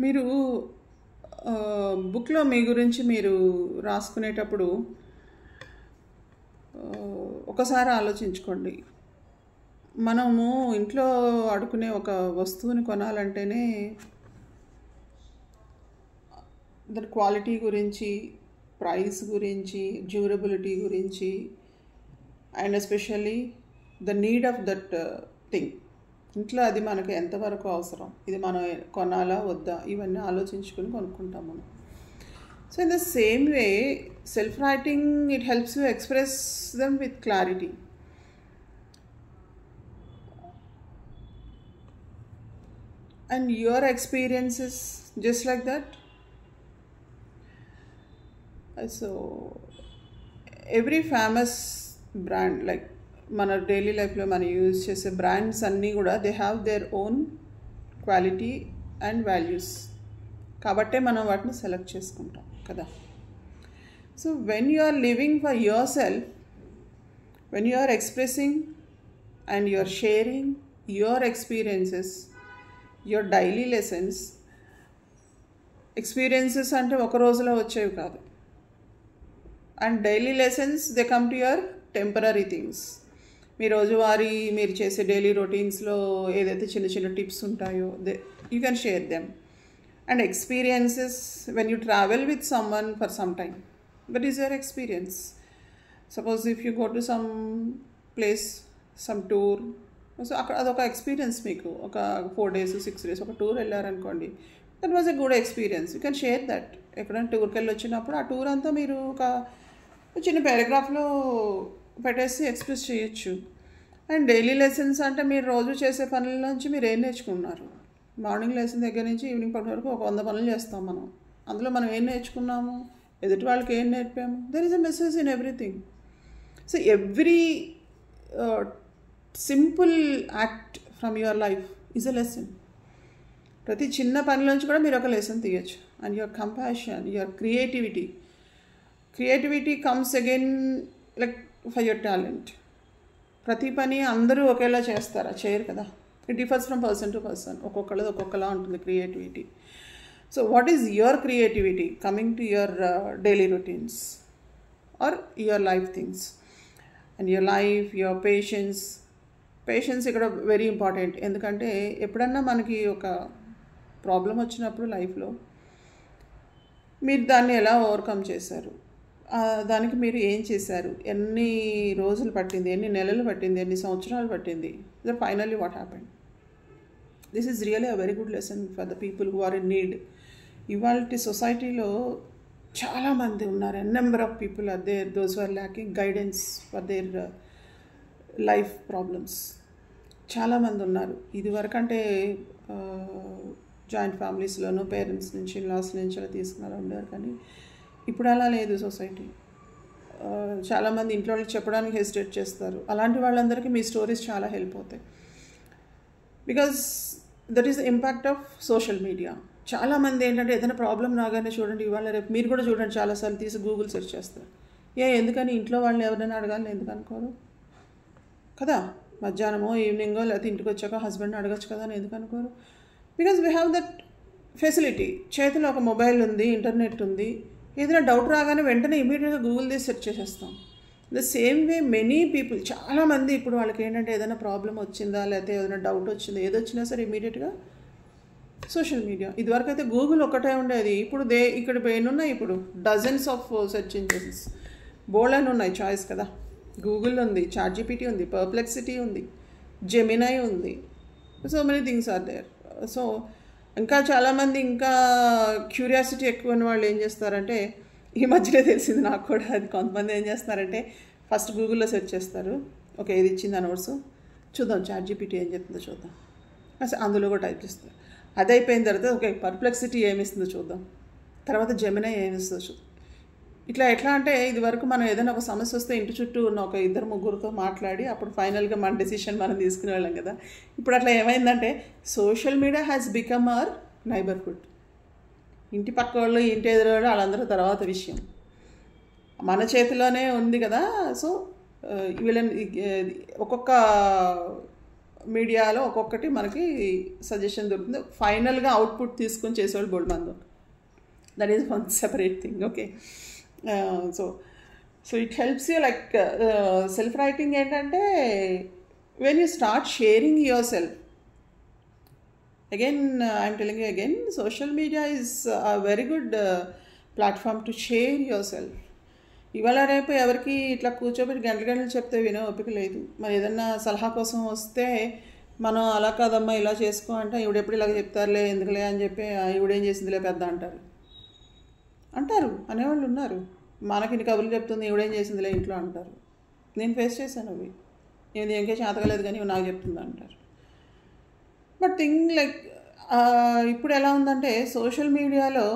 మీరు బుక్లో మీ గురించి మీరు రాసుకునేటప్పుడు ఒకసారి ఆలోచించుకోండి. మనము ఇంట్లో ఆడుకునే ఒక వస్తువుని కొనాలంటేనే దాని క్వాలిటీ గురించి, ప్రైస్ గురించి, డ్యూరబిలిటీ గురించి, and especially the need of that thing, ఇంట్లో అది మనకు ఎంతవరకు అవసరం, ఇది మనం కొనాలా వద్దా, ఇవన్నీ ఆలోచించుకొని కొనుక్కుంటాం మనం. So in the same way self writing, it helps you express them with clarity. And your experiences just like that. So every famous brand, like మన డైలీ లైఫ్లో మనం యూజ్ చేసే బ్రాండ్స్ అన్నీ కూడా they have their own quality and values. కాబట్టే మనం వాటిని select చేసుకుంటాం కదా. So when you are living for yourself, when you are expressing and you are sharing your experiences, your daily lessons. Experiences అంటే ఒక రోజులో వచ్చేవి కాదు. And daily lessons they come to your temporary things. మీ రోజువారీ మీరు చేసే daily రొటీన్స్లో ఏదైతే చిన్న చిన్న టిప్స్ ఉంటాయో you can share them. And experiences when you travel with someone for some time, that is your experience. Suppose if you go to some place, some tour, so అక్కడ అదొక ఎక్స్పీరియన్స్. మీకు ఒక 4 days 6 days ఒక tour వెళ్ళారనుకోండి, that was a good experience. You can share that. ఎక్కడైనా టూర్కి వెళ్ళి వచ్చినప్పుడు ఆ టూర్ అంతా మీరు ఒక చిన్న పారాగ్రాఫ్లో పెట్టేసి ఎక్స్ప్రెస్ చేయొచ్చు. అండ్ డైలీ లెసన్స్ అంటే మీరు రోజు చేసే పనుల నుంచి మీరు ఏం నేర్చుకున్నారు? మార్నింగ్ లెసన్ దగ్గర నుంచి ఈవినింగ్ పని వరకు ఒక 100 పనులు చేస్తాం మనం. అందులో మనం ఏం నేర్చుకున్నాము, ఎదుటి వాళ్ళకి ఏం నేర్పాము? There is a message in everything. So every simple act from your life is a lesson. ప్రతి చిన్న పనిలోంచి కూడా మీరు ఒక లెసన్ తీయచ్చు. And your compassion, your creativity comes again like for your talent. ప్రతి పని అందరూ ఒకేలా చేస్తారా? చేయరు కదా. It differs from person to person. ఒక్కొక్కళ్ళది ఒక్కొక్కలా ఉంటుంది creativity. So what is your creativity coming to your daily routines or your life things? And your life, your patience ఇక్కడ వెరీ ఇంపార్టెంట్. ఎందుకంటే ఎప్పుడన్నా మనకి ఒక ప్రాబ్లం వచ్చినప్పుడు లైఫ్లో మీరు దాన్ని ఎలా ఓవర్కమ్ చేశారు, దానికి మీరు ఏం చేశారు, ఎన్ని రోజులు పట్టింది, ఎన్ని నెలలు పట్టింది, ఎన్ని సంవత్సరాలు పట్టింది, that finally what happened. This is really a very good lesson for the people who are in need. ఇవాళ సొసైటీలో చాలామంది ఉన్నారు, n number of people are there, those are lacking guidance for their life problems. చాలామంది ఉన్నారు. ఇదివరకంటే joint ఫ్యామిలీస్లోనూ parents నుంచి, laws నుంచి అలా తీసుకుని ఉండేవారు. కానీ ఇప్పుడు అలా లేదు సొసైటీ. చాలామంది ఇంట్లో వాళ్ళకి చెప్పడానికి హెసిటేట్ చేస్తారు. అలాంటి వాళ్ళందరికీ మీ స్టోరీస్ చాలా హెల్ప్ అవుతాయి. Because that is the impact of social media. చాలామంది ఏంటంటే ఏదైనా ప్రాబ్లం రాగానే చూడండి, ఇవాళ రేపు మీరు కూడా చూడండి, చాలాసార్లు తీసి గూగుల్ సెర్చ్ చేస్తారు. ఎందుకని ఇంట్లో వాళ్ళని ఎవరైనా అడగాలని ఎందుకు అనుకోరు కదా? మధ్యాహ్నమో ఈవినింగో లేకపోతే ఇంటికి వచ్చాక హస్బెండ్ని అడగచ్చు కదా అని ఎందుకు అనుకోరు? Because we have that facility. చేతిలో ఒక మొబైల్ ఉంది, ఇంటర్నెట్ ఉంది. ఏదైనా డౌట్ రాగానే వెంటనే ఇమీడియట్గా గూగుల్ తీసి సెర్చ్ చేసేస్తాం. The same way many people, చాలామంది ఇప్పుడు వాళ్ళకి ఏంటంటే ఏదైనా ప్రాబ్లం వచ్చిందా, లేకపోతే ఏదైనా డౌట్ వచ్చిందా, ఏదొచ్చినా సరే ఇమీడియట్గా సోషల్ మీడియా. ఇదివరకు అయితే గూగుల్ ఒక్కటే ఉండేది. ఇప్పుడు ఇక్కడ ఎన్నున్నాయి? ఇప్పుడు డజన్స్ ఆఫ్ సెర్చ్ ఇంజిన్స్, బోల్డ్ అని ఉన్నాయి చాయిస్ కదా. గూగుల్ ఉంది, చాట్‌జిపిటి ఉంది, పర్ప్లెక్సిటీ ఉంది, జెమినై ఉంది. So many things are there. So ఇంకా చాలామంది ఇంకా క్యూరియాసిటీ ఎక్కువ ఉన్న వాళ్ళు ఏం చేస్తారంటే, ఈ మధ్యనే తెలిసింది నాకు కూడా, అది కొంతమంది ఏం చేస్తారంటే ఫస్ట్ గూగుల్లో సెర్చ్ చేస్తారు. ఓకే, ఇది ఇచ్చింది ఆ నోట్స్ చూద్దాం, చాట్‌జిపిటి ఏం చెప్తుందో చూద్దాం, అసలు అందులో కూడా టైప్ చేస్తారు. అది అయిపోయిన తర్వాత ఓకే పర్ప్లెక్సిటీ ఏమిస్తుందో చూద్దాం, తర్వాత జెమినై ఏమిస్తుందో చూద్దాం. ఇట్లా ఎట్లా అంటే ఇదివరకు మనం ఏదైనా ఒక సమస్య వస్తే ఇంటి చుట్టూ ఉన్న ఒక 2-3 మాట్లాడి అప్పుడు ఫైనల్గా మన డెసిషన్ మనం తీసుకునే వాళ్ళం కదా. ఇప్పుడు అట్లా ఏమైందంటే social media has become hour neighbourhood. ఇంటి పక్క వాళ్ళు, ఇంటి ఎదురు వాళ్ళందరూ తర్వాత విషయం, మన చేతిలోనే ఉంది కదా. సో వీళ్ళని ఒక్కొక్క మీడియాలో ఒక్కొక్కటి మనకి సజెషన్ దొరుకుతుంది. ఫైనల్గా అవుట్పుట్ తీసుకొని చేసేవాళ్ళు బోల్డ్ మంది. That is one separate thing. Okay, so it helps you. Like self writing ఏంటంటే when you start sharing your self, again I'm telling you again, social media is a very good platform to share your self. ఇవాళ రేపు ఎవరికి ఇట్లా కూర్చోబెట్టి గంటలు చెప్తే వినే ఓపిక లేదు. మరి ఏదన్నా సలహా కోసం వస్తే మనం అలా కాదమ్మా ఇలా చేసుకో అంటే ఇవిడెప్పుడు ఇలాగ చెప్తారులే ఎందుకులే అని చెప్పి ఇవిడేం చేసిందిలే పెద్ద అంటారు అనేవాళ్ళు ఉన్నారు. మనకి ఇన్ని కబుర్లు చెప్తుంది, ఇవిడేం చేసిందిలే ఇంట్లో అంటారు. నేను ఫేస్ చేశాను అవి. నేను ఇంకే చేతకలేదు కానీ నాకు చెప్తుంది అంటారు. బట్ థింగ్ లైక్ ఇప్పుడు ఎలా ఉందంటే సోషల్ మీడియాలో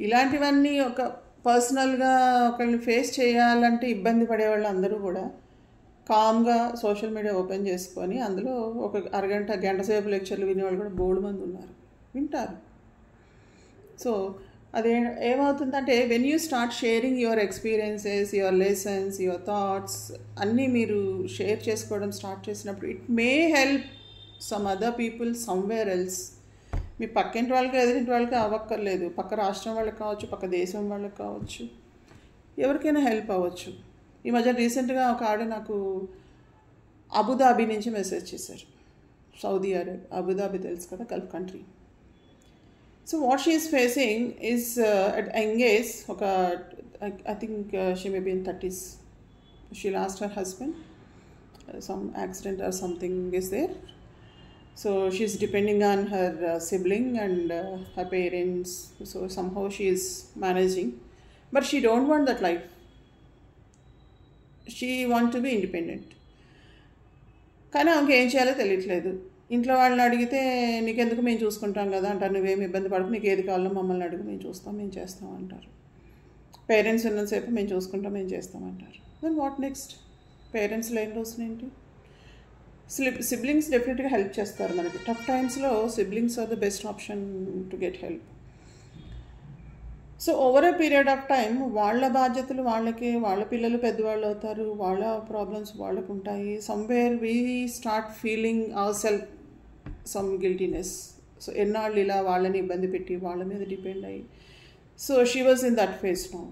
ఇలాంటివన్నీ ఒక పర్సనల్గా ఒకరిని ఫేస్ చేయాలంటే ఇబ్బంది పడేవాళ్ళు అందరూ కూడా కామ్గా సోషల్ మీడియా ఓపెన్ చేసుకొని అందులో ఒక గంట సేపు లెక్చర్లు వినేవాళ్ళు కూడా బోల్డ్ మంది ఉన్నారు, వింటారు. సో అదే ఏమవుతుందంటే when you start sharing your experiences, your lessons, your thoughts అన్నీ మీరు షేర్ చేసుకోవడం స్టార్ట్ చేసినప్పుడు it may help some other people somewhere else. మీ పక్కింటి వాళ్ళకి ఎదురింటి వాళ్ళకి అవ్వక్కర్లేదు, పక్క రాష్ట్రం వాళ్ళకి కావచ్చు, పక్క దేశం వాళ్ళకి కావచ్చు, ఎవరికైనా హెల్ప్ అవ్వచ్చు. ఈ మధ్య రీసెంట్గా ఒక ఆవిడ నాకు అబుదాబి నుంచి మెసేజ్ చేశారు. సౌదీ అరేబియా, అబుదాబి తెలుసు కదా, Gulf country. So what she is facing is at young age, ఒక I think she may be in 30s. She lost her husband, some accident or something is there. So she's depending on her sibling and her parents. So somehow she is managing, but she don't want that life. She want to be independent. కానీ ఆమెకి ఏం చేయాలో తెలియట్లేదు. ఇంట్లో వాళ్ళని అడిగితే నీకెందుకు, మేము చూసుకుంటాం కదా అంటారు. నువ్వేమి ఇబ్బంది పడకు, నీకు ఏది కావాలో మమ్మల్ని అడుగు, మేము చూస్తాం, మేము చేస్తాం అంటారు. పేరెంట్స్ ఉన్నంతసేపు మేము చూసుకుంటాం, మేము చేస్తాం అంటారు. Then what next? పేరెంట్స్ లేని రోజున ఏంటి? సిబ్లింగ్స్ డెఫినెట్గా హెల్ప్ చేస్తారు మనకి. టఫ్ టైమ్స్లో siblings are the best option to get help. So over a period of time వాళ్ళ బాధ్యతలు వాళ్ళకి, వాళ్ళ పిల్లలు పెద్దవాళ్ళు అవుతారు, వాళ్ళ ప్రాబ్లమ్స్ వాళ్ళకు ఉంటాయి. Somewhere we start feeling our self some guiltiness. So ఎన్నాళ్ళు ఇలా వాళ్ళని ఇబ్బంది పెట్టి వాళ్ళ మీద డిపెండ్ అయ్యి. So she was in that phase now.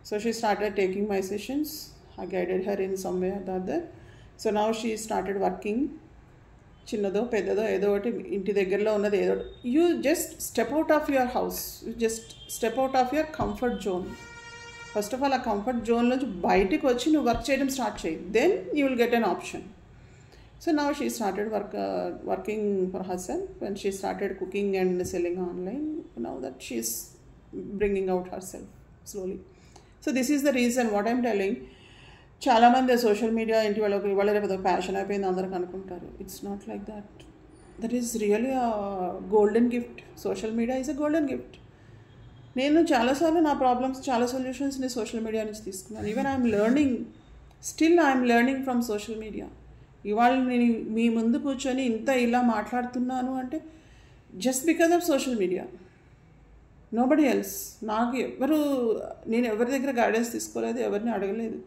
So she started taking my sessions. I guided her in some way or the other. So now she started working. చిన్నదో పెద్దదో ఏదో ఒకటి ఇంటి దగ్గరలో ఉన్నది ఏదో. You just step out of your house, you just step out of your comfort zone. First of all ఆ comfort zone నుంచి బయటకు వచ్చి నువ్వు వర్క్ చేయడం స్టార్ట్ చేయి. Then you will get an option. So now she started working for herself and she started cooking and selling online. Now that she is bringing out herself slowly. So this is the reason what I'm telling. చాలామంది social media ఇంటి వాళ్ళకి ఇవాళ రేపు passion అయిపోయింది అందరికి అనుకుంటారు. It's not like that. That is really golden gift. Social media is a golden gift. నేను చాలాసార్లు నా ప్రాబ్లమ్స్, చాలా సొల్యూషన్స్ని సోషల్ మీడియా నుంచి తీసుకున్నాను. Even I'm learning, still I'm learning from social media. ఇవాళ నేను మీ ముందు కూర్చొని ఇంత ఇలా మాట్లాడుతున్నాను అంటే just because of social media. Nobody else. నేను ఎవరి దగ్గర గైడెన్స్ తీసుకోలేదు, ఎవరిని అడగలేదు.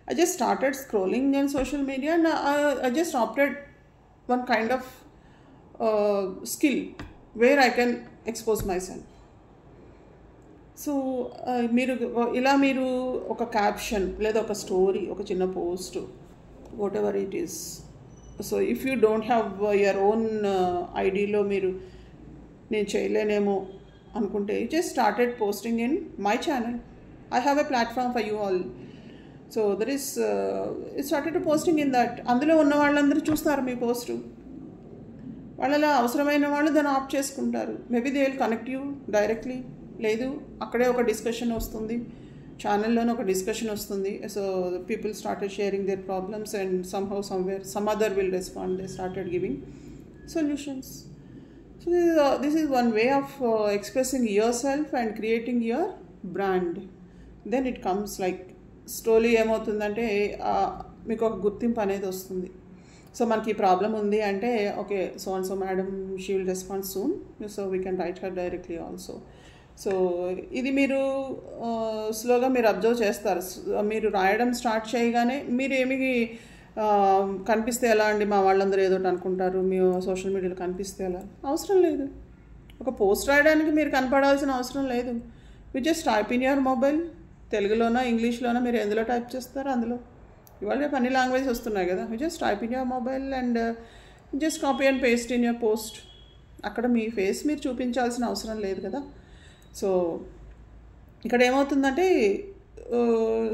I just started scrolling in social media and I just opted one kind of skill where I can expose myself. So మీరు ఒక క్యాప్షన్ లేదా ఒక స్టోరీ, ఒక చిన్న post, whatever it is. So if you don't have your own ఐడిలో మీరు నేను చేయలేనేమో అనుకుంటే you just started posting in my channel. I have a platform for you all. So that is started posting in that. అందులో ఉన్న వాళ్ళందరూ చూస్తారు మీ post. వాళ్ళలో అవసరమైన వాళ్ళు దాన్ని ఆప్ట్ చేసుకుంటారు. Maybe they will connect you directly. లేదు అక్కడే ఒక డిస్కషన్ వస్తుంది, ఛానల్లోనే ఒక డిస్కషన్ వస్తుంది. So people started sharing their problems and somehow somewhere some other will respond. They started giving solutions. So this is one way of expressing your self and creating your brand. Then it comes like slowly ఏమవుతుందంటే మీకు ఒక గుర్తింపు అనేది వస్తుంది. So మనకి ఈ problem ఉంది అంటే okay so and so madam she will respond soon, so we can write her directly also. So ఇది మీరు స్లోగా మీరు అబ్జర్వ్ చేస్తారు. మీరు రాయడం స్టార్ట్ చేయగానే మీరు ఏమి కనిపిస్తే ఎలా అండి, మా వాళ్ళందరూ ఏదో అనుకుంటారు, మీ సోషల్ మీడియాలో కనిపిస్తే ఎలా, అవసరం లేదు. ఒక పోస్ట్ రాయడానికి మీరు కనపడాల్సిన అవసరం లేదు. You just type in your mobile. తెలుగులోనో ఇంగ్లీష్లోనో మీరు ఎందులో టైప్ చేస్తారో అందులో. ఇవాళ రేపు అన్ని లాంగ్వేజెస్ వస్తున్నాయి కదా. You just type in your mobile and just copy and paste in your post. అక్కడ మీ ఫేస్ మీరు చూపించాల్సిన అవసరం లేదు కదా. సో ఇక్కడ ఏమవుతుందంటే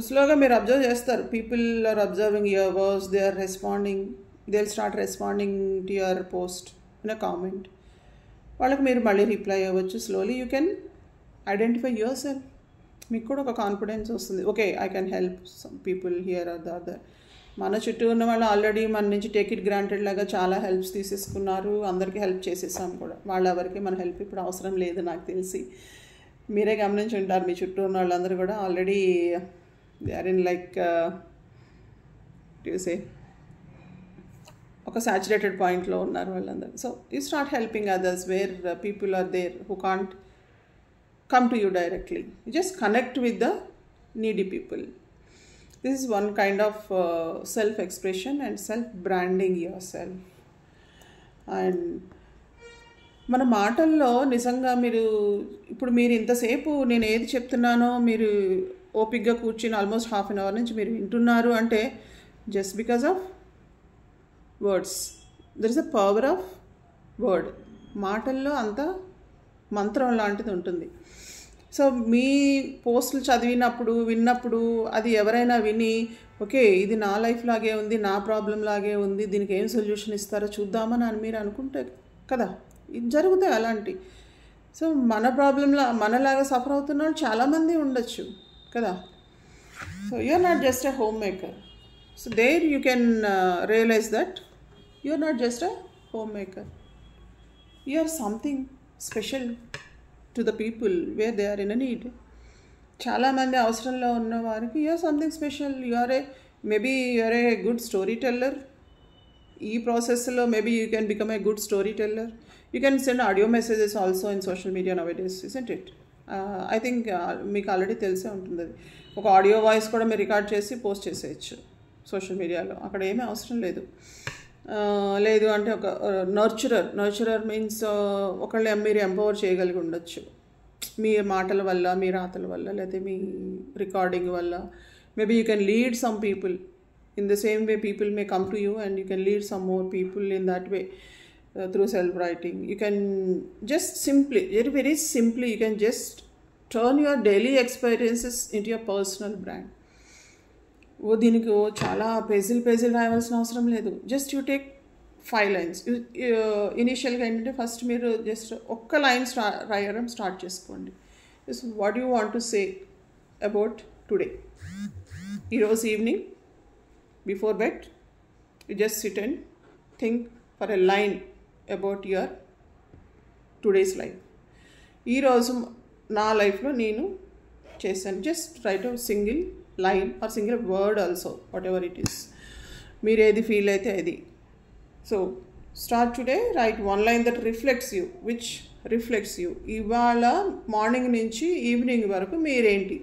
స్లోగా మీరు అబ్జర్వ్ చేస్తారు. People are observing your words, they are responding, they will start responding to your post in a comment. వాళ్ళకి మీరు మళ్ళీ రిప్లై అవ్వచ్చు. Slowly you can identify yourself. మీకు కూడా ఒక కాన్ఫిడెన్స్ వస్తుంది. Okay I can help some people here or the other. మన చుట్టూ ఉన్న వాళ్ళు ఆల్రెడీ మన నుంచి టేక్ ఇట్ గ్రాంటెడ్ లాగా చాలా హెల్ప్స్ తీసేసుకున్నారు. అందరికీ హెల్ప్ చేసేసాం కూడా. వాళ్ళెవరికి మన హెల్ప్ ఇప్పుడు అవసరం లేదు నాకు తెలిసి. మీరే గమనించి ఉంటారు, మీ చుట్టూ ఉన్న వాళ్ళందరూ కూడా already they are in like say ఒక సాచురేటెడ్ పాయింట్లో ఉన్నారు వాళ్ళందరూ. So you start helping others where people are there who can't come to you directly. You just connect with the needy people. This is one kind of self-expression and self-branding yourself. And మన మాటల్లో నిజంగా మీరు ఇంతసేపు నేను ఏది చెప్తున్నానో మీరు ఓపిక్గా కూర్చుని ఆల్మోస్ట్ హాఫ్ అన్ అవర్ నుంచి మీరు వింటున్నారు అంటే just because of words. There is a power of word. మాటల్లో అంత మంత్రం లాంటిది ఉంటుంది. సో మీ పోస్టులు చదివినప్పుడు విన్నప్పుడు అది ఎవరైనా విని ఓకే ఇది నా లైఫ్ లాగే ఉంది, నా ప్రాబ్లం లాగే ఉంది, దీనికి ఏం సొల్యూషన్ ఇస్తారో చూద్దామని అని మీరు అనుకుంటే కదా ఇది జరుగుతాయి అలాంటి. సో మన ప్రాబ్లంలా మనలాగా సఫర్ అవుతున్న వాళ్ళు చాలామంది ఉండొచ్చు కదా. So you are not just a home maker. So there you can realize that you are not just a home maker. You are something special to the people where they are in a need. చాలామంది అవసరంలో ఉన్న వారికి you are something special. You are a good story teller. ఈ ప్రాసెస్లో maybe you can become a good story teller. You can send audio messages also in social media నౌడేస్, isn't it? I think మీకు already తెలిసే ఉంటుంది అది. ఒక audio voice కూడా మీరు record చేసి పోస్ట్ చేసేయచ్చు సోషల్ మీడియాలో. అక్కడ ఏమీ అవసరం లేదు. లేదు అంటే ఒక నర్చరర్ మీన్స్ ఒకళ్ళని మీరు ఎంపవర్ చేయగలిగి ఉండొచ్చు మీ మాటల వల్ల, మీ రాతల వల్ల, లేకపోతే మీ రికార్డింగ్ వల్ల. Maybe you can lead some people in the same way people may come to you and you can lead some more people in that way through self-writing. You can just simply, very simply, you can just turn your daily experiences into your personal brand. దీనికి చాలా పేజీలు రాయవలసిన అవసరం లేదు. Just you take 5 lines. ఇనీషియల్గా ఏంటంటే first మీరు just ఒక్క line రాయడం స్టార్ట్ చేసుకోండి. What you want to say about today. ఈరోజు evening before bed you just sit and think for a line about your today's life. ఈరోజు నా లైఫ్లో నేను చేశాను. Just write single line or single word also, whatever it is. మీరు ఏది feel అయితే అది. So start today, write 1 line that reflects you, which reflects you. ఇవాళ మార్నింగ్ నుంచి ఈవినింగ్ వరకు మీరేంటి,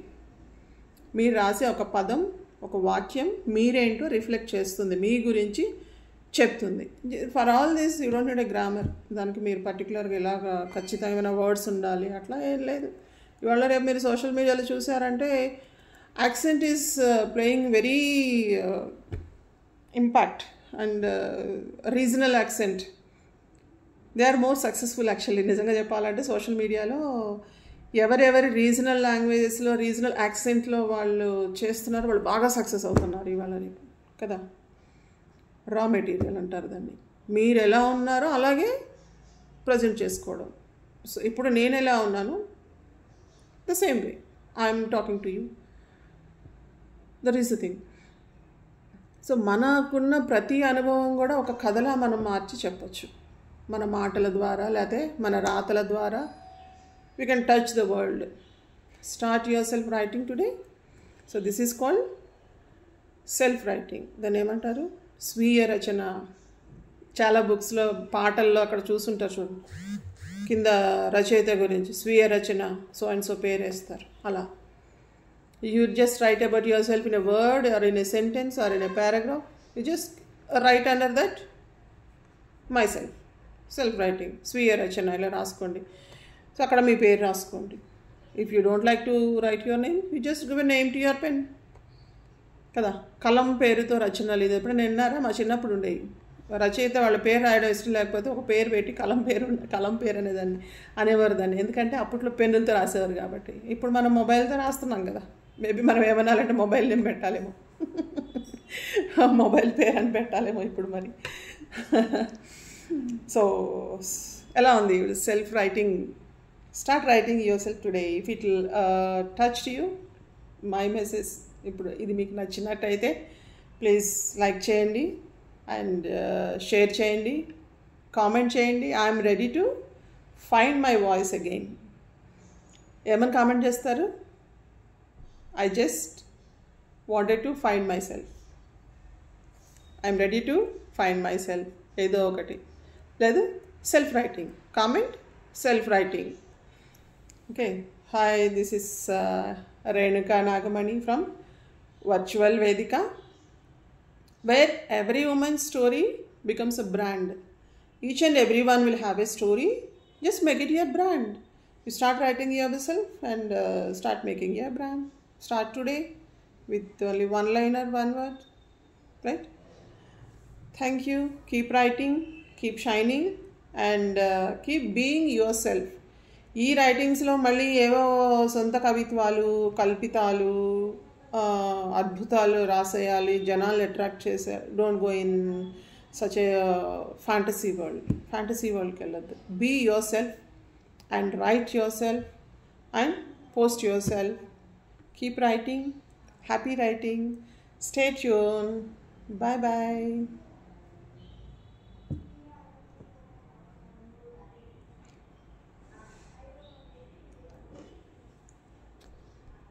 మీరు రాసే ఒక పదం, ఒక వాక్యం మీరేంటో రిఫ్లెక్ట్ చేస్తుంది, మీ గురించి చెప్తుంది. For all this you don't need a grammar. దానికి మీరు పర్టికులర్గా ఇలాగ ఖచ్చితమైన వర్డ్స్ ఉండాలి అట్లా ఏం లేదు. ఇవాళ రేపు మీరు సోషల్ మీడియాలో చూసారంటే accent is playing very impact and regional accent they are more successful actually. నిజంగా చెప్పాలంటే సోషల్ మీడియాలో ఎవరెవరి రీజనల్ లాంగ్వేజెస్లో రీజనల్ యాక్సెంట్లో వాళ్ళు చేస్తున్నారు వాళ్ళు బాగా సక్సెస్ అవుతున్నారు ఇవాళ రేపు కదా. రా మెటీరియల్ అంటారు దాన్ని. మీరు ఎలా ఉన్నారో అలాగే ప్రజెంట్ చేసుకోవడం. సో ఇప్పుడు నేను ఎలా ఉన్నాను the same way I'm talking to you. That is the thing. So మనకున్న ప్రతి అనుభవం కూడా ఒక కథలా మనం మార్చి చెప్పచ్చు మన మాటల ద్వారా, లేకపోతే మన రాతల ద్వారా. We can touch the world. Start your self writing today. So this is called self writing. దాన్ని ఏమంటారు? స్వీయ రచన. చాలా బుక్స్లో పాటల్లో అక్కడ చూసుంటారు చూడు, కింద రచయిత గురించి స్వీయ రచన సో అండ్ సో పేరు వేస్తారు. అలా you just write about your self in a word or in a sentence or in a paragraph. You just write under that myself. Self writing, స్వీయ రచన ఇలా రాసుకోండి. సో అక్కడ మీ పేరు రాసుకోండి. If you don't like to write your name you just give a name to your pen కదా. కలం పేరుతో రచనలు ఇది ఎప్పుడైనా విన్నారా? మా చిన్నప్పుడు ఉండేవి. రచయిత వాళ్ళ పేరు రాయడం ఇష్టం లేకపోతే ఒక పేరు పెట్టి కలం పేరు అనేదాన్ని అనేవారు దాన్ని. ఎందుకంటే అప్పట్లో పెన్నులతో రాసేవారు కాబట్టి. ఇప్పుడు మనం మొబైల్తో రాస్తున్నాం కదా. మేబీ మనం ఏమనాలంటే మొబైల్ నేమ్ పెట్టాలేమో, మొబైల్ పేరు అని పెట్టాలేమో ఇప్పుడు మరి. సో ఎలా ఉంది self writing? Start writing your self today. If it touch you, my message ఇప్పుడు ఇది మీకు నచ్చినట్టయితే ప్లీజ్ లైక్ చేయండి అండ్ షేర్ చేయండి, కామెంట్ చేయండి. I'm ready to find my voice again. ఏమని కామెంట్ చేస్తారు? I just wanted to find my self. I'm ready to find my self. ఏదో ఒకటి. లేదు self writing. Comment self writing. Okay. Hi, this is Renuka Nagamani from Virtual Vedika, where every woman's story becomes a brand. Each and everyone will have a story. Just make it your brand. You start writing yourself and start making your brand. Start today with only 1 line or 1 word, right? Thank you. Keep writing, keep shining and keep being your self. ఈ రైటింగ్స్లో మళ్ళీ ఏవో సొంత కవిత్వాలు, కల్పితాలు, అద్భుతాలు రాసేయాలి, జనాలు attract చేసే. Don't go in such a fantasy వరల్డ్కి వెళ్ళొద్దు. Be your self and write your self and post yourself. Keep writing. Happy writing. Stay tuned. Bye bye.